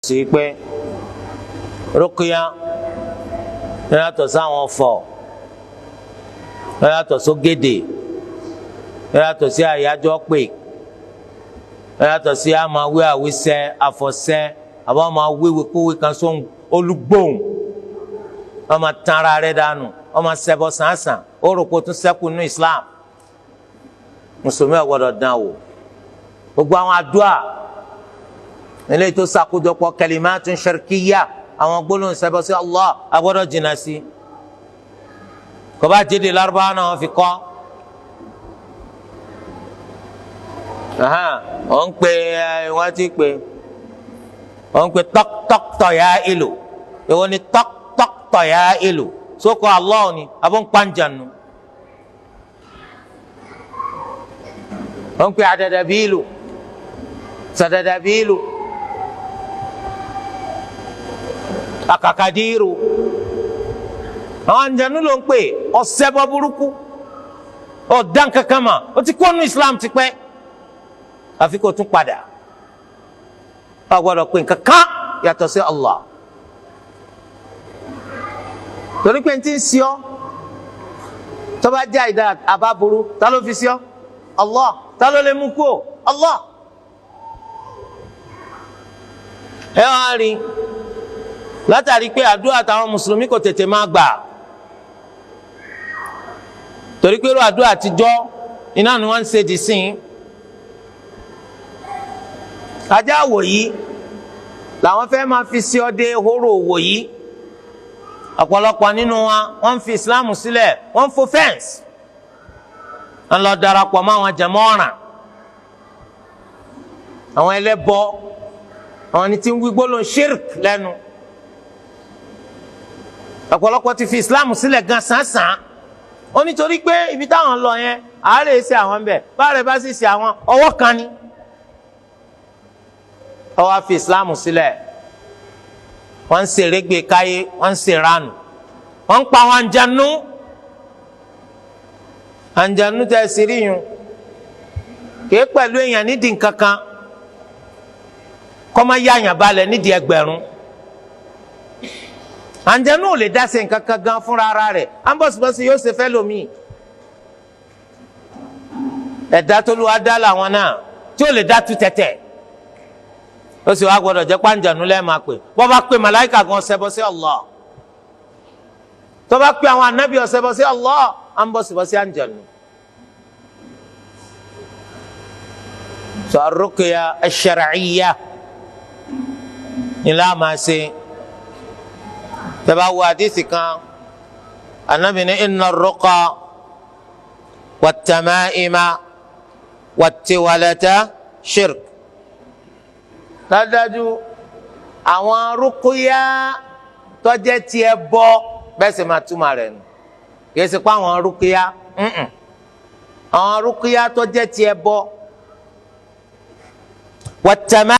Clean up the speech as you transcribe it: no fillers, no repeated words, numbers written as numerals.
sí pé rúkìá yàtọ̀ sáwọn fọ̀ yàtọ̀ sógèdè yàtọ̀ sí àyájọ́ pè yàtọ̀ sí àmàwé àwísẹ́ àfọ̀sẹ́ àbọ̀ máa wíwí kúwí kan sóhun olùgbòhùn ọmọ tanra rẹ̀ dànù ọmọ ṣẹbọ sàǹsàn ó rò kó tún ṣẹ́kù ní Islam mùsùlùmí ò gbọ́dọ̀ dán wò gbogbo àwọn àdúà eléyìí tó ṣàkójọpọ̀ kalimatun sharkiyya àwọn gbólóhùn ṣẹbọ sí Allah agbọ́dọ̀ jìnnà sí kò bá jẹ́de lárúbáwá náà wọ́n fi kọ́ wọ́n ń pè wọ́n ti pè wọ́n ń pè tọ́kítọ́ ya ìlú èwo ni tọ́kítọ́ ya ìlú sókò Allah ni abọ́npáǹjànù wọ́n ń pè àdàdàbílù sàdàdàbílù akakadiru àwọn àǹjànù ló ń pè ọ̀sẹ̀bọ burúkú ọ̀dàn kankama ó ti kó nu Islam ti pẹ́ àfi kó tún padà a gbọ́dọ̀ pé nǹkan kan yàtọ̀ sí Allah torí pé n ti ń sí ọ tó bá jẹ́ àìdá àbábúrú ta ló fi sí ọ Allah ta ló lè mú kú Allah ẹ wá rí látàrí pé àdúrà táwọn mùsùlùmí kò tètè máa gbà torí pé irú àdúrà àtijọ́ iná ni wọ́n ń ṣe dì sí i ajá àwòyí làwọn fẹ́ máa fi sí ọdẹ hóró òwòyí ọ̀pọ̀lọpọ̀ nínú wa wọ́n ń fi Islam sílẹ̀ wọ́n ń fo fẹ́ǹsì wọ́n lọ darapọ̀ mọ́ àwọn jẹ̀mọ́ ọ̀ràn àwọn ẹlẹ́bọ àwọn ẹni tí ń wí gbólóhùn shirk lẹ́nu ọ̀pọ̀lọpọ̀ ti fi Islam sílẹ̀ gan sánsan ó nítorí pé ibi táwọn lọ yẹn àárẹ̀ ṣe àwọn ń bẹ̀ báàrẹ̀ bá sì ṣe àwọn ọwọ́ kan ni ó wá fi Islam sílẹ̀ wọ́n ń ṣèrégbè káyé wọ́n ń ṣèrànù wọ́n ń pa àwọn àǹjànú tẹ̀ sí rí yun kìí pẹ̀lú èèyàn nídìí nǹkankan kọ́ máa yáàyàn balẹ̀ nídìí ẹgbẹ̀rún àǹjànú ò lè dá ṣe nǹkankan gan fúnra ara rẹ̀ ambọ̀sibọ́sì yóò ṣe fẹ́ lómi ẹ̀dá tó lù wá dá làwọn náà tí ò lè dá tu tẹ̀tẹ̀ ó sì wá gbọdọ̀ jẹ́ pàǹjànú lẹ́ẹ̀ máa pè bọ́ bá pè màláìkà gan ṣẹbọ sí Allah tó bá pè àwọn ànábì ó ṣẹbọ sí Allah ambọ̀sibọ́sì àǹjànú. sọ ar-ruqya ash-shar'iyya ńlá máa ṣe tẹ́bá wo àdìsí kan ànábì ní inna ar-ruqa wat-tama'ima wat-tiwalata shirk dájú àwọn rúkúyà tó jẹ́ tiẹ̀ bọ́ bẹ́ẹ̀ sì máa túmọ̀ rẹ̀ nù kìí ṣe pé àwọn rúkúyà àwọn rúkúyà tó jẹ́ tiẹ̀ bọ́ wàtàmá.